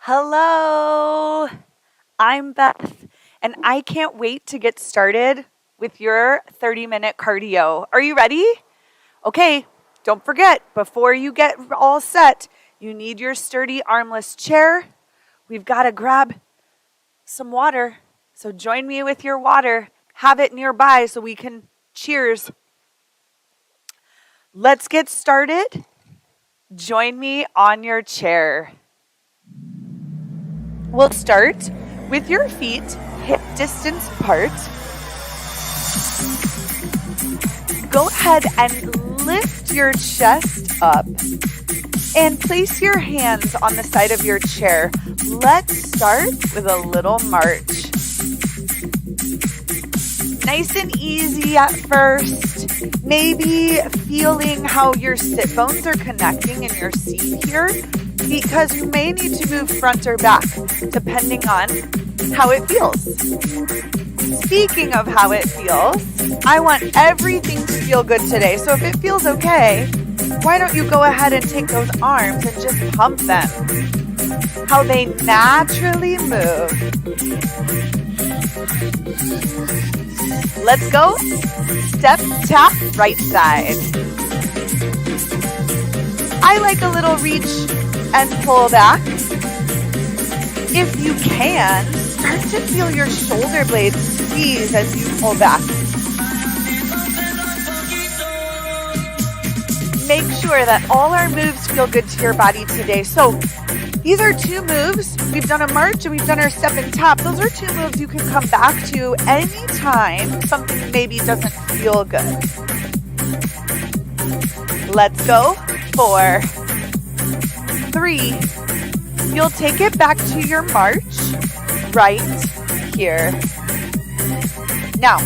Hello, I'm Beth, and I can't wait to get started with your 30-minute cardio. Are you ready? Okay, don't forget, before you get all set, you need your sturdy armless chair. We've got to grab some water, so join me with your water. Have it nearby so we can cheers. Let's get started. Join me on your chair. We'll start with your feet hip distance apart. Go ahead and lift your chest up and place your hands on the side of your chair. Let's start with a little march. Nice and easy at first. Maybe feeling how your sit bones are connecting in your seat here, because you may need to move front or back, depending on how it feels. Speaking of how it feels, I want everything to feel good today. So if it feels okay, why don't you go ahead and take those arms and just pump them, how they naturally move. Let's go. Step, tap, right side. I like a little reach and pull back. If you can, start to feel your shoulder blades squeeze as you pull back. Make sure that all our moves feel good to your body today. So these are two moves. We've done a march and we've done our step and tap. Those are two moves you can come back to anytime something maybe doesn't feel good. Let's go. 4, 3. You'll take it back to your march right here. Now,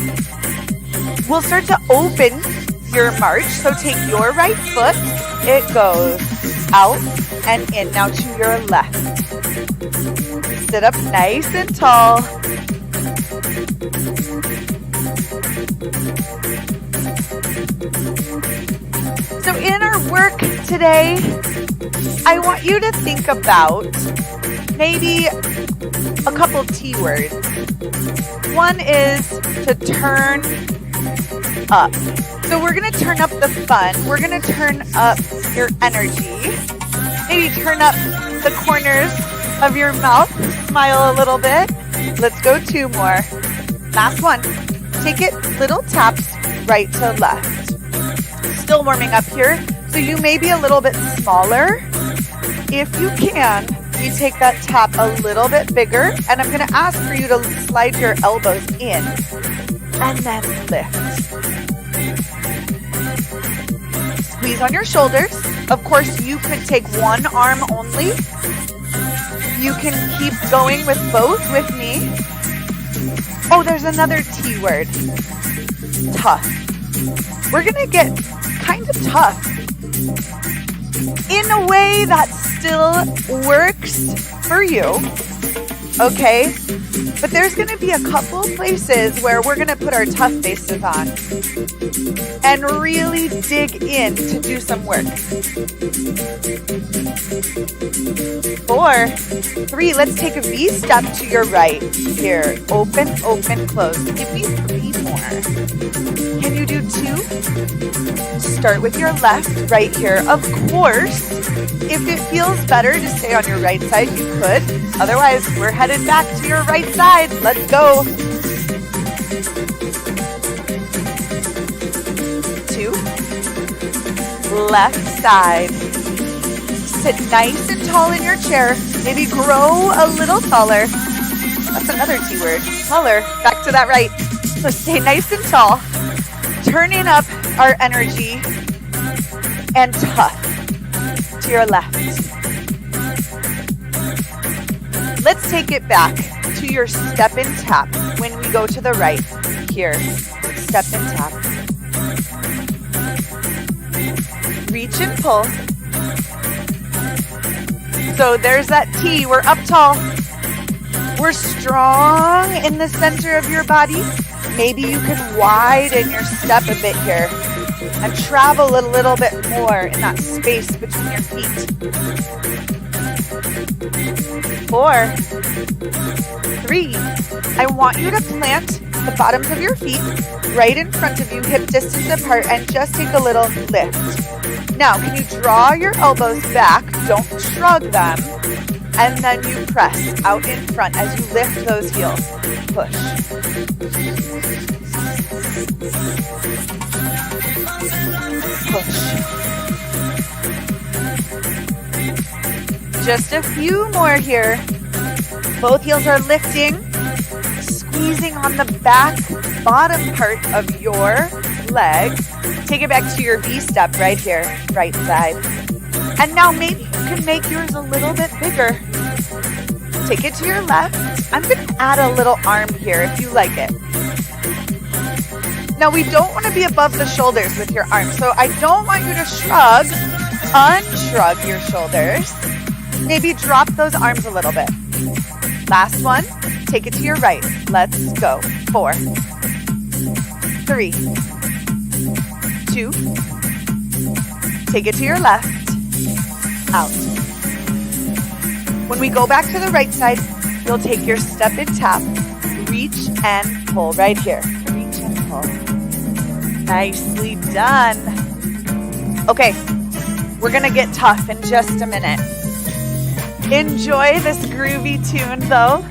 we'll start to open your march. So take your right foot. It goes out and in. Now to your left. Sit up nice and tall. So in our work today, I want you to think about maybe a couple T words. One is to turn up. So we're going to turn up the fun. We're going to turn up your energy. Maybe turn up the corners of your mouth. Smile a little bit. Let's go 2 more. Last one. Take it little taps right to left. Still warming up here. So you may be a little bit smaller. If you can, you take that tap a little bit bigger. And I'm going to ask for you to slide your elbows in. And then lift. Squeeze on your shoulders. Of course, you could take one arm only. You can keep going with both with me. Oh, there's another T word. Tough. We're going to get kind of tough in a way that still works for you. Okay? But there's going to be a couple places where we're going to put our tough faces on and really dig in to do some work. 4, 3, let's take a V step to your right. Here, open, open, close. Give me 3 more. Can you do 2? Start with your left, right here. Of course, if it feels better to stay on your right side, you could. Otherwise, we're headed back to your right side. Let's go. 2. Left side. Sit nice and tall in your chair. Maybe grow a little taller. That's another T word. Taller. Back to that right. So stay nice and tall. Turning up our energy and tough to your left. Let's take it back to your step and tap when we go to the right. Here, step and tap. Reach and pull. So there's that T. We're up tall. We're strong in the center of your body. Maybe you can widen your step a bit here and travel a little bit more in that space between your feet. 4, 3. I want you to plant the bottoms of your feet right in front of you, hip distance apart, and just take a little lift. Now, can you draw your elbows back? Don't shrug them. And then you press out in front as you lift those heels. Push. Push. Just a few more here. Both heels are lifting, squeezing on the back bottom part of your leg. Take it back to your V step right here, right side. And now maybe you can make yours a little bit bigger. Take it to your left. I'm going to add a little arm here if you like it. Now we don't want to be above the shoulders with your arms, so I don't want you to shrug. Unshrug your shoulders. Maybe drop those arms a little bit. Last one. Take it to your right. Let's go. 4, 3, 2. Take it to your left. Out. When we go back to the right side, you'll take your step and tap, reach and pull right here. Reach and pull. Nicely done. Okay, we're gonna get tough in just a minute. Enjoy this groovy tune though.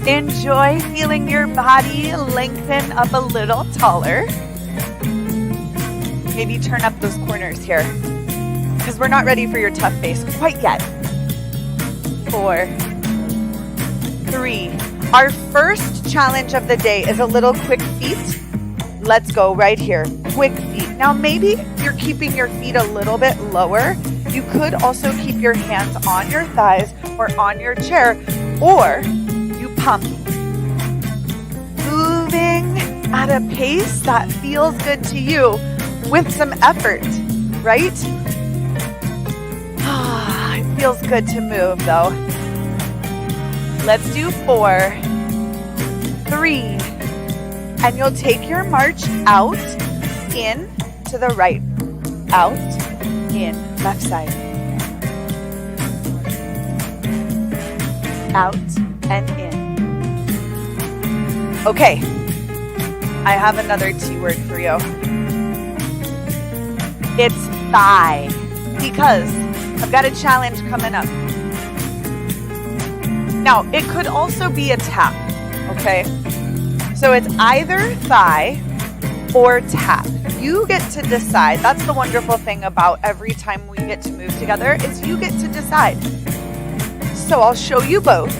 Enjoy feeling your body lengthen up a little taller. Maybe turn up those corners here, because we're not ready for your tough base quite yet. 4, 3. Our first challenge of the day is a little quick feet. Let's go right here. Quick feet. Now maybe you're keeping your feet a little bit lower. You could also keep your hands on your thighs or on your chair, or you pump. Moving at a pace that feels good to you with some effort, right? It feels good to move though. Let's do 4, 3, and you'll take your march out, in, to the right, out, in, left side, out, and in. Okay, I have another T word for you. It's thigh, because I've got a challenge coming up. Now, it could also be a tap, okay? So it's either thigh or tap. You get to decide. That's the wonderful thing about every time we get to move together is you get to decide. So I'll show you both.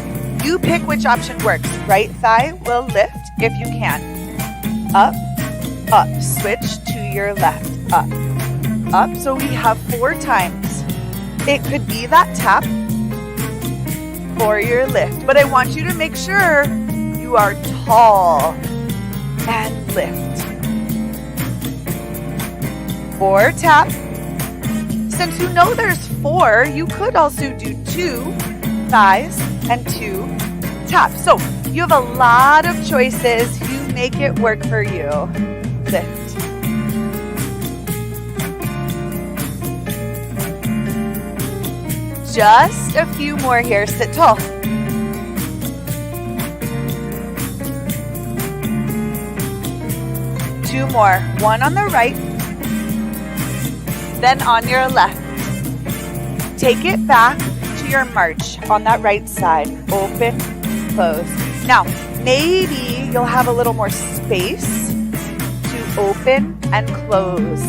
You pick which option works. Right thigh will lift if you can. Up, up. Switch to your left. Up, up. So we have 4 times. It could be that tap or your lift. But I want you to make sure you are tall and lift. Or tap. Since you know there's 4, you could also do 2 thighs and 2 taps. So you have a lot of choices. You make it work for you. Lift. Just a few more here. Sit tall. Two more. One on the right, then on your left. Take it back to your march on that right side. Open, close. Now, maybe you'll have a little more space to open and close.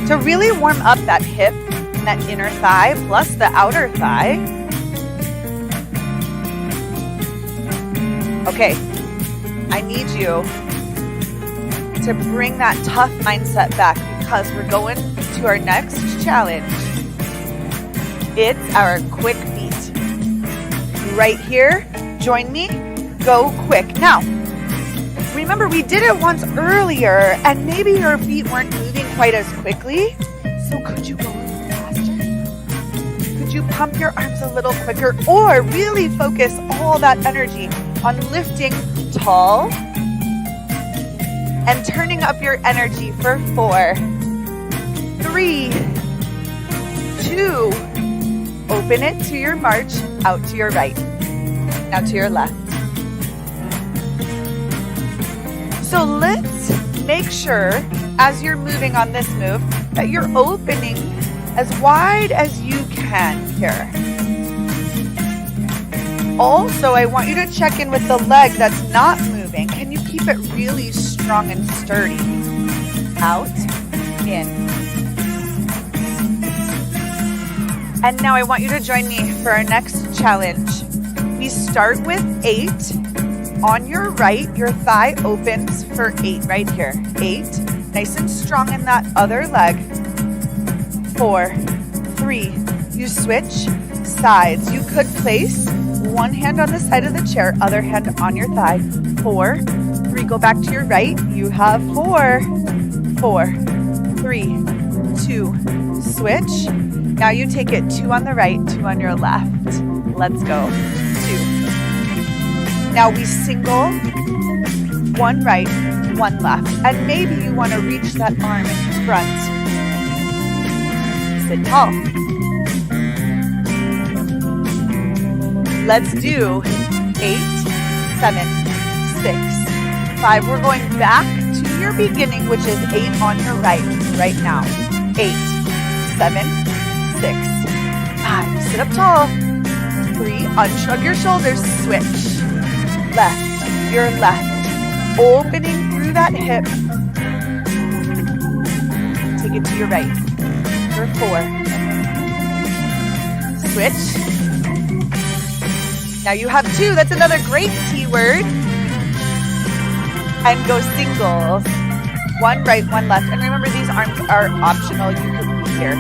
To really warm up that hip, that inner thigh plus the outer thigh. Okay, I need you to bring that tough mindset back because we're going to our next challenge. It's our quick feet. Right here, join me, go quick. Now, remember we did it once earlier and maybe your feet weren't moving quite as quickly. So could you go you pump your arms a little quicker or really focus all that energy on lifting tall and turning up your energy for 4, 3, 2, Open it to your march, out to your right. Now to your left. So let's make sure, as you're moving on this move, that you're opening as wide as you can here. Also, I want you to check in with the leg that's not moving. Can you keep it really strong and sturdy? Out, in. And now I want you to join me for our next challenge. We start with 8. On your right, your thigh opens for 8 right here. 8, nice and strong in that other leg. 4, 3, you switch sides. You could place one hand on the side of the chair, other hand on your thigh. 4, 3, go back to your right. You have 4, 4, 3, 2, switch. Now you take it 2 on the right, 2 on your left. Let's go. 2. Now we single, 1 right, 1 left. And maybe you want to reach that arm in front. Sit tall. Let's do 8, 7, 6, 5. We're going back to your beginning, which is 8 on your right now. 8, 7, 6, 5. Sit up tall. 3, unshrug your shoulders, switch. Left, your left. Opening through that hip. Take it to your right. For 4. Switch. Now you have 2. That's another great T word. And go singles. 1 right, 1 left. And remember, these arms are optional. You can be here.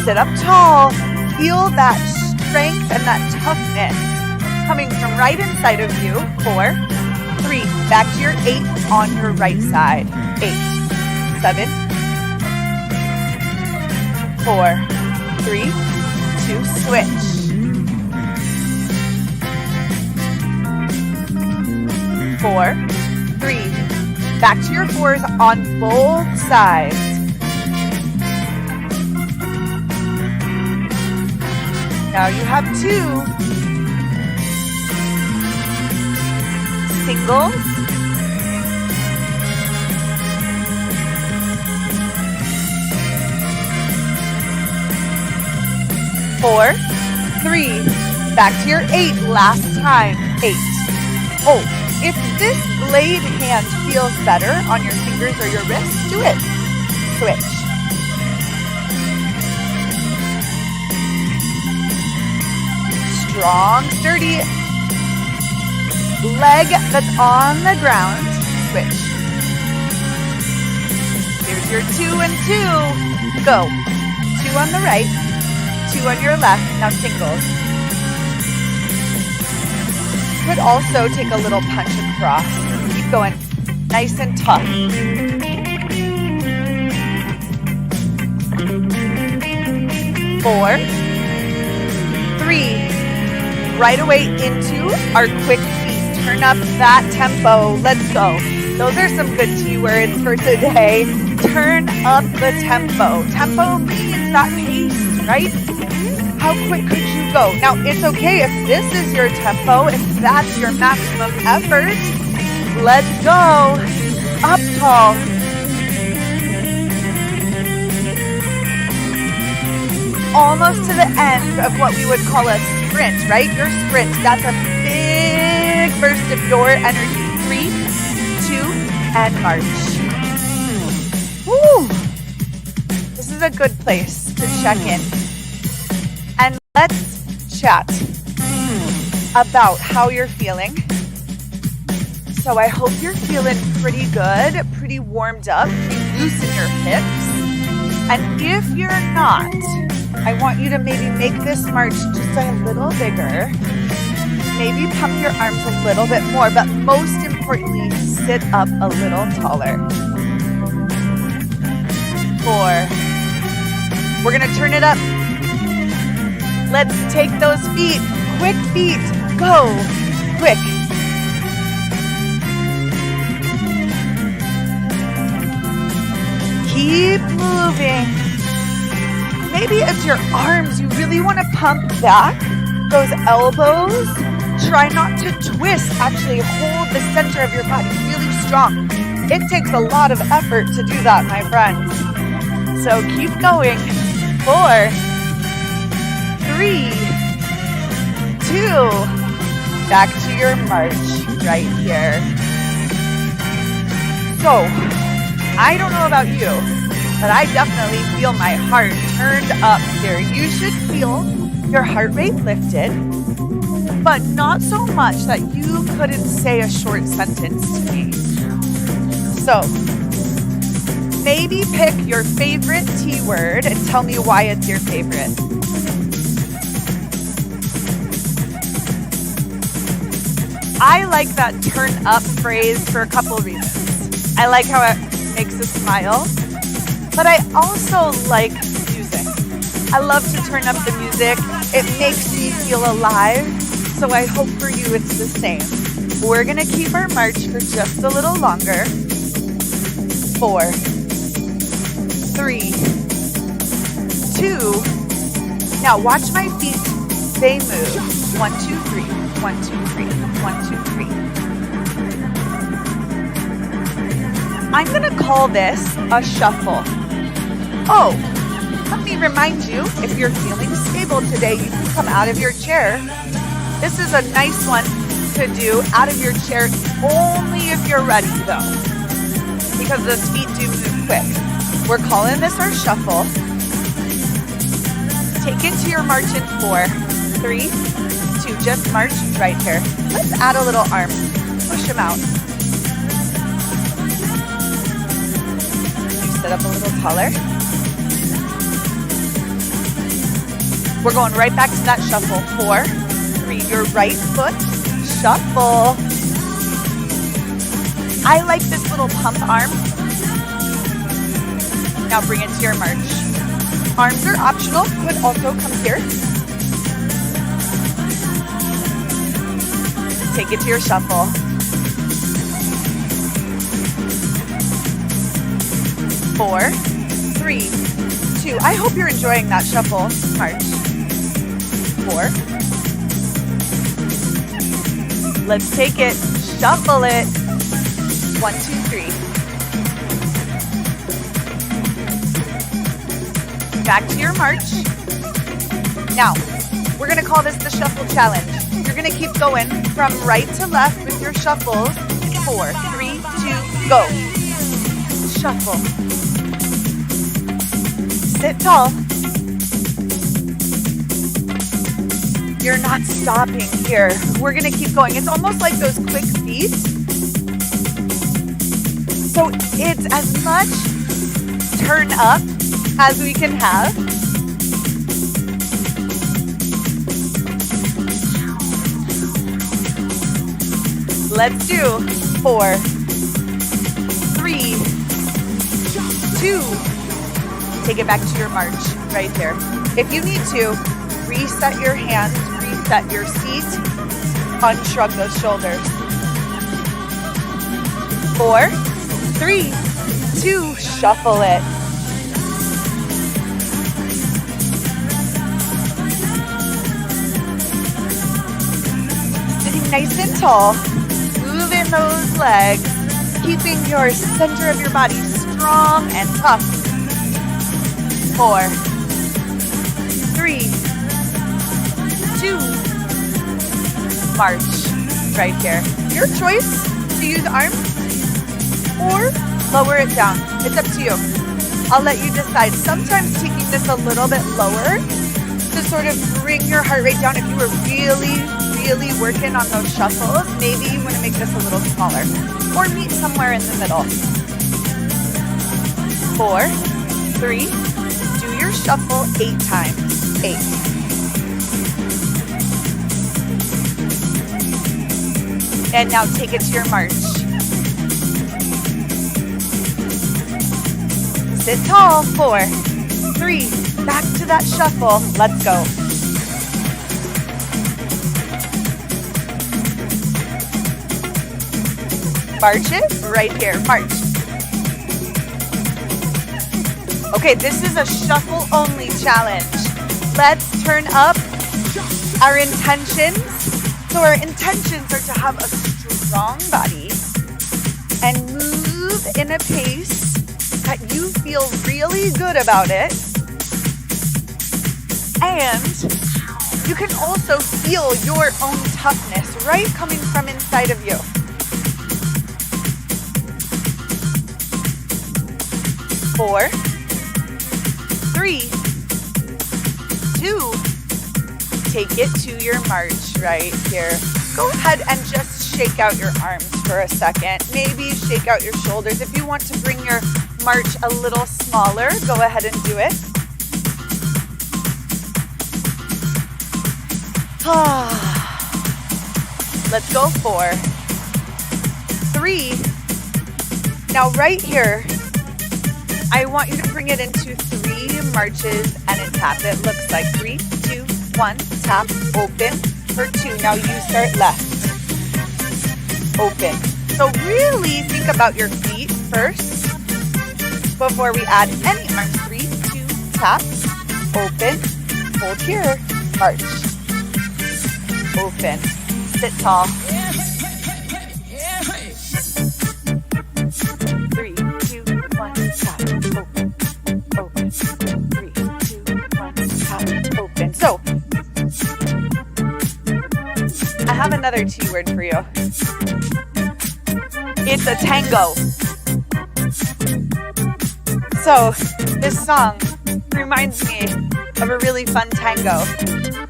Sit up tall. Feel that strength and that toughness coming from right inside of you. 4, 3. Back to your 8 on your right side. 8, 7, 4, 3, 2, switch. 4, 3. Back to your 4s on both sides. Now you have 2. Singles. 4, 3. Back to your 8. Last time. 8. Oh, if this blade hand feels better on your fingers or your wrists, do it. Switch. Strong, sturdy leg that's on the ground. Switch. Here's your 2 and 2. Go. 2 on the right, 2 on your left. Now singles. Could also take a little punch across. Keep going. Nice and tough. 4, 3. Right away into our quick feet. Turn up that tempo. Let's go. Those are some good T words for today. Turn up the tempo. Tempo means that pace, right? How quick could you go? Now, it's okay if this is your tempo, if that's your maximum effort. Let's go. Up tall. Almost to the end of what we would call a sprint, right? Your sprint. That's a big burst of your energy. 3, 2, and march. Woo! This is a good place to check in. And let's chat about how you're feeling. So I hope you're feeling pretty good, pretty warmed up, pretty loose in your hips. And if you're not, I want you to maybe make this march just a little bigger. Maybe pump your arms a little bit more, but most importantly, sit up a little taller. 4. We're gonna turn it up. Let's take those feet, quick feet, go, quick. moving. Maybe it's your arms. You really want to pump back those elbows. Try not to twist. Actually, hold the center of your body really strong. It takes a lot of effort to do that, my friends. So keep going. 4, 3, 2. Back to your march right here. So, I don't know about you, but I definitely feel my heart turned up here. You should feel your heart rate lifted, but not so much that you couldn't say a short sentence to me. So, maybe pick your favorite T word and tell me why it's your favorite. I like that turn up phrase for a couple reasons. I like how it makes us smile, but I also like music. I love to turn up the music. It makes me feel alive, so I hope for you it's the same. We're gonna keep our march for just a little longer. 4, 3, 2. Now watch my feet, they move. 1, 2, 3, 1, 2, 3, 1, 2, 3. I'm gonna call this a shuffle. Oh, let me remind you, if you're feeling stable today, you can come out of your chair. This is a nice one to do out of your chair only if you're ready though, because those feet do move quick. We're calling this our shuffle. Take it to your march in 4, 3, 2, just march right here. Let's add a little arm. Push them out. You sit up a little taller. We're going right back to that shuffle. 4, 3, your right foot, shuffle. I like this little pump arm. Now bring it to your march. Arms are optional, could also come here. Take it to your shuffle. 4, 3, 2. I hope you're enjoying that shuffle march. 4. Let's take it, shuffle it. 1, 2, 3. Back to your march. Now, we're gonna call this the shuffle challenge. You're gonna keep going from right to left with your shuffles. 4, 3, 2, go. Shuffle. Sit tall. You're not stopping here. We're gonna keep going. It's almost like those quick feet. So it's as much turn up as we can have. Let's do 4, 3, 2. Take it back to your march right there. If you need to, reset your hands, reset your seat, unshrug those shoulders. 4, 3, 2, shuffle it. Sitting nice and tall, moving those legs, keeping your center of your body strong and tough. 4, 3, 2, march right here. Your choice to use arms or lower it down. It's up to you. I'll let you decide. Sometimes taking this a little bit lower to sort of bring your heart rate down. If you were really working on those shuffles, maybe you want to make this a little smaller or meet somewhere in the middle. 4, 3, do your shuffle 8 times. 8. And now take it to your march. Sit tall. 4, 3, back to that shuffle. Let's go. March it right here. March. Okay, this is a shuffle only challenge. Let's turn up our intentions. So our intentions are to have a strong body and move in a pace that you feel really good about it. And you can also feel your own toughness, right, coming from inside of you. 4, 3, 2, take it to your march right here. Go ahead and just shake out your arms for a second. Maybe shake out your shoulders. If you want to bring your march a little smaller, go ahead and do it. Let's go 4, 3. Now right here, I want you to bring it into 3 marches and a tap. It looks like 3, 2, 1, tap, open for 2. Now you start left, open. So really think about your feet first before we add any arms. 3, 2, tap, open, hold here, march, open, sit tall. 3, 2, 1, tap, open, open. 3, 2, 1, tap, open. So, I have another T word for you. It's a tango. So, this song reminds me of a really fun tango.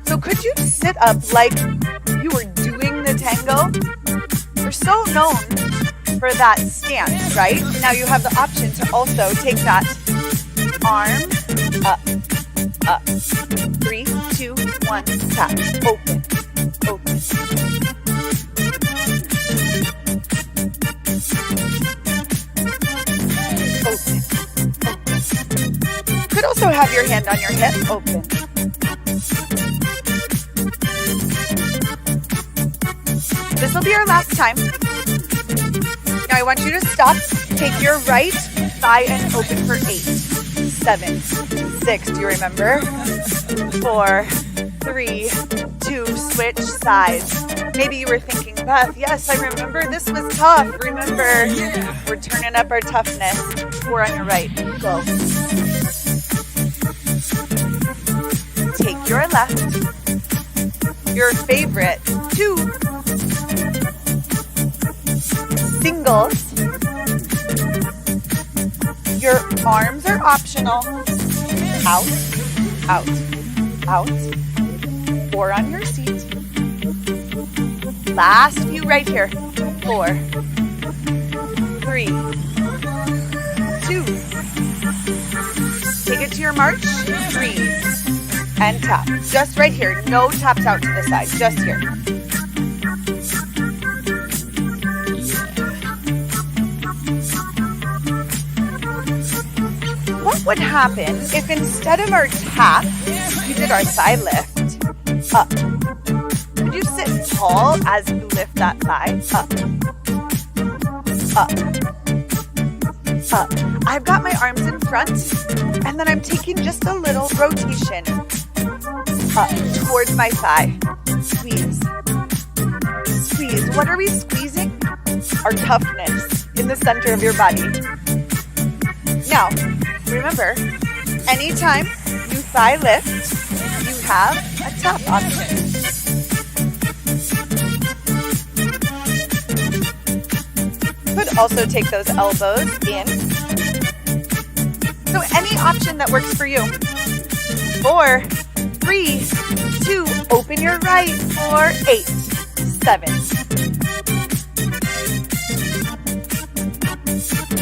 So could you sit up like you were doing the tango? You're so known for that stance, right? Now you have the option to also take that arm up, up. 3, 2, 1, tap, open, open. Open, open. Could also have your hand on your hip, open. This will be our last time. Now I want you to stop. Take your right thigh and open for 8, 7, 6. Do you remember? 4, 3, 2. Switch sides. Maybe you were thinking, Beth, yes, I remember this was tough. Remember, we're turning up our toughness. 4 on your right. Go. Take your left. Your favorite 2 singles. Your arms are optional. Out, out, out. 4 on your seat. Last few right here. 4, 3, 2. Take it to your march. 3. And tap. Just right here. No taps out to the side. Just here. What would happen if instead of our tap, we did our thigh lift? Up. Could you sit tall as you lift that thigh? Up. Up. Up. I've got my arms in front, and then I'm taking just a little rotation up towards my thigh. Squeeze. Squeeze. What are we squeezing? Our toughness in the center of your body. Now, remember, anytime you thigh lift, you have a tap option. Could also take those elbows in. So any option that works for you. 4, 3, 2, open your right. 4, 8, 7.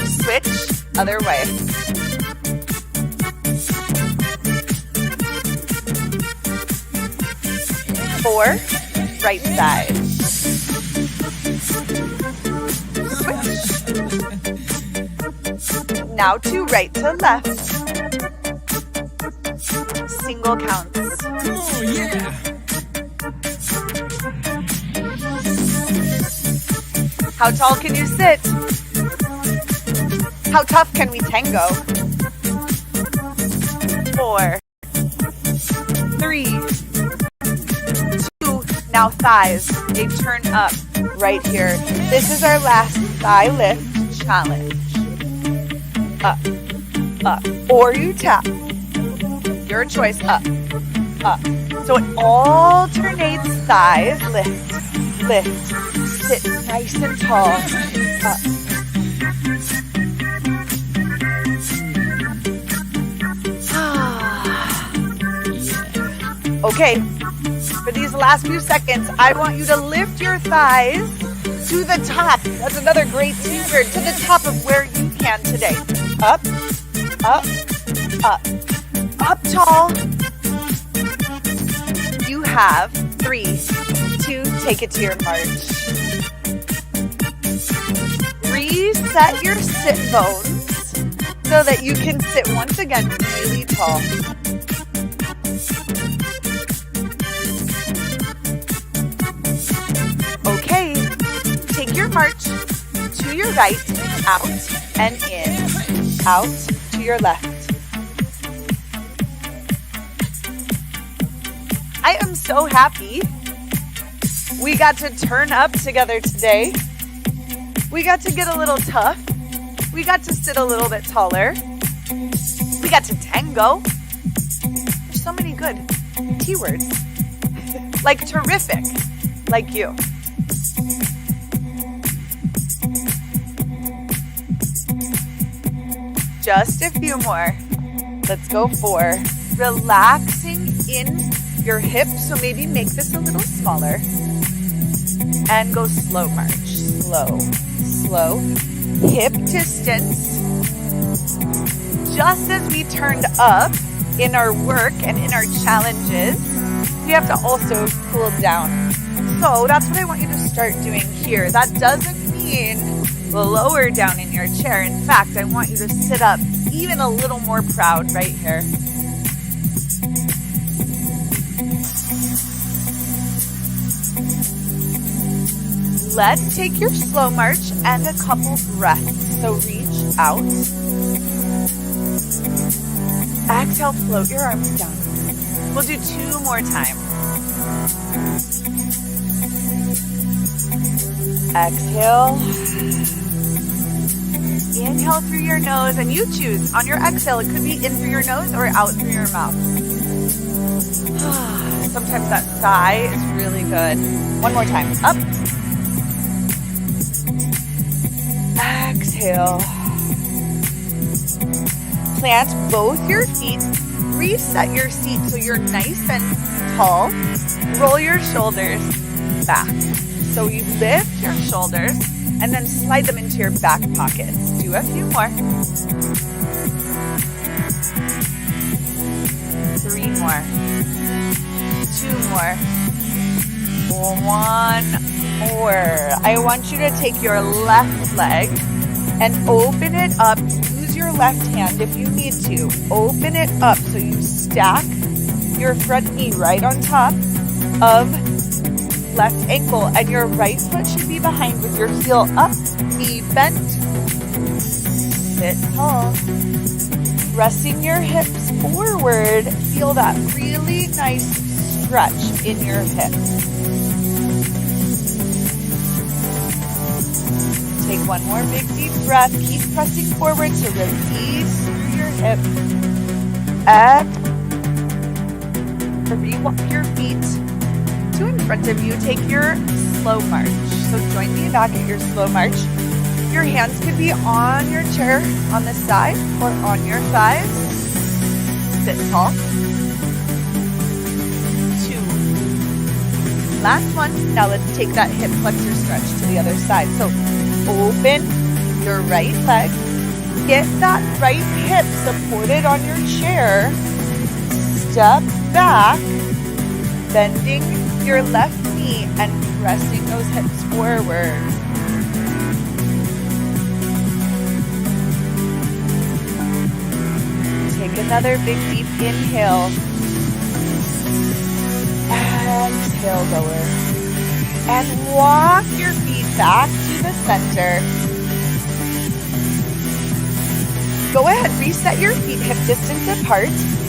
Switch, other way. 4, right side. Switch. Now 2 right to left. Single counts. Oh, yeah. How tall can you sit? How tough can we tango? 4, 3, 2. Now thighs, they turn up right here. This is our last thigh lift challenge. Up, up, or you tap. Your choice, up, up. So it alternates thighs, lift, lift, sit nice and tall, up. Okay, for these last few seconds, I want you to lift your thighs to the top. That's another great word, to the top of where you can today. Up, up, up, up tall. You have 3, 2, take it to your march. Reset your sit bones so that you can sit once again really tall. Okay, take your march to your right, out and in, out to your left. I am so happy we got to turn up together today. We got to get a little tough. We got to sit a little bit taller. We got to tango. There's so many good T words. Like terrific, like you. Just a few more. Let's go 4. Relaxing in your hips, so maybe make this a little smaller. And go slow march. Slow, slow. Hip distance. Just as we turned up in our work and in our challenges, we have to also cool down. So that's what I want you to start doing here. That doesn't mean lower down in your chair. In fact, I want you to sit up even a little more proud right here. Let's take your slow march and a couple breaths. So reach out. Exhale, float your arms down. We'll do 2 more times. Exhale. Inhale through your nose, and you choose. On your exhale, it could be in through your nose or out through your mouth. Sometimes that sigh is really good. One more time. Up. Exhale. Plant both your feet. Reset your seat so you're nice and tall. Roll your shoulders back. So you lift your shoulders and then slide them into your back pockets. Do a few more. 3 more. 2 more. 1 more. I want you to take your left leg and open it up. Use your left hand if you need to. Open it up so you stack your front knee right on top of left ankle, and your right foot should be behind with your heel up, knee bent. Sit tall. Pressing your hips forward. Feel that really nice stretch in your hips. Take one more big deep breath. Keep pressing forward to release through your hips. And re-walk your feet to in front of you. Take your slow march. So join me back at your slow march. Your hands could be on your chair on the side or on your thighs. Sit tall. 2. Last one. Now let's take that hip flexor stretch to the other side. So open your right leg. Get that right hip supported on your chair. Step back, bending your left knee and pressing those hips forward. Take another big deep inhale. Exhale, lower. And walk your feet back to the center. Go ahead, reset your feet hip distance apart,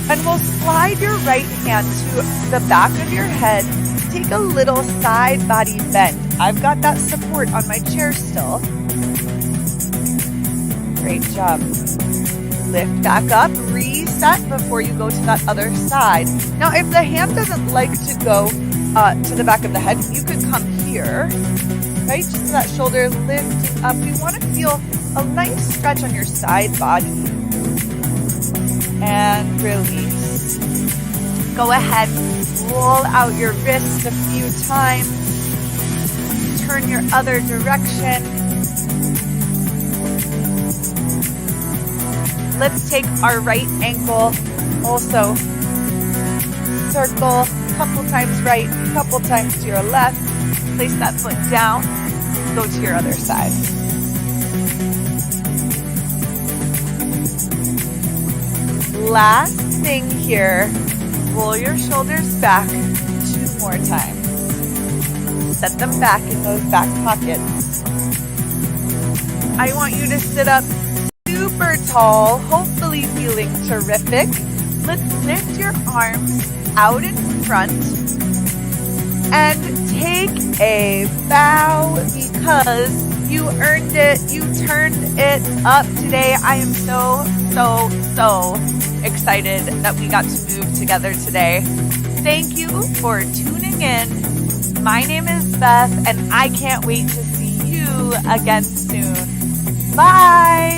and we'll slide your right hand to the back of your head. Take a little side body bend. I've got that support on my chair still. Great job. Lift back up, reset before you go to that other side. Now, if the hand doesn't like to go to the back of the head, you could come here, right? Just so that shoulder lifting up. We want to feel a nice stretch on your side body. And release. Go ahead, roll out your wrists a few times. Turn your other direction. Let's take our right ankle, also circle, couple times right, couple times to your left. Place that foot down, go to your other side. Last thing here, roll your shoulders back 2 more times. Set them back in those back pockets. I want you to sit up super tall, hopefully feeling terrific. Let's lift your arms out in front and take a bow because you earned it. You turned it up today. I am so excited that we got to move together today. Thank you for tuning in. My name is Beth, and I can't wait to see you again soon. Bye.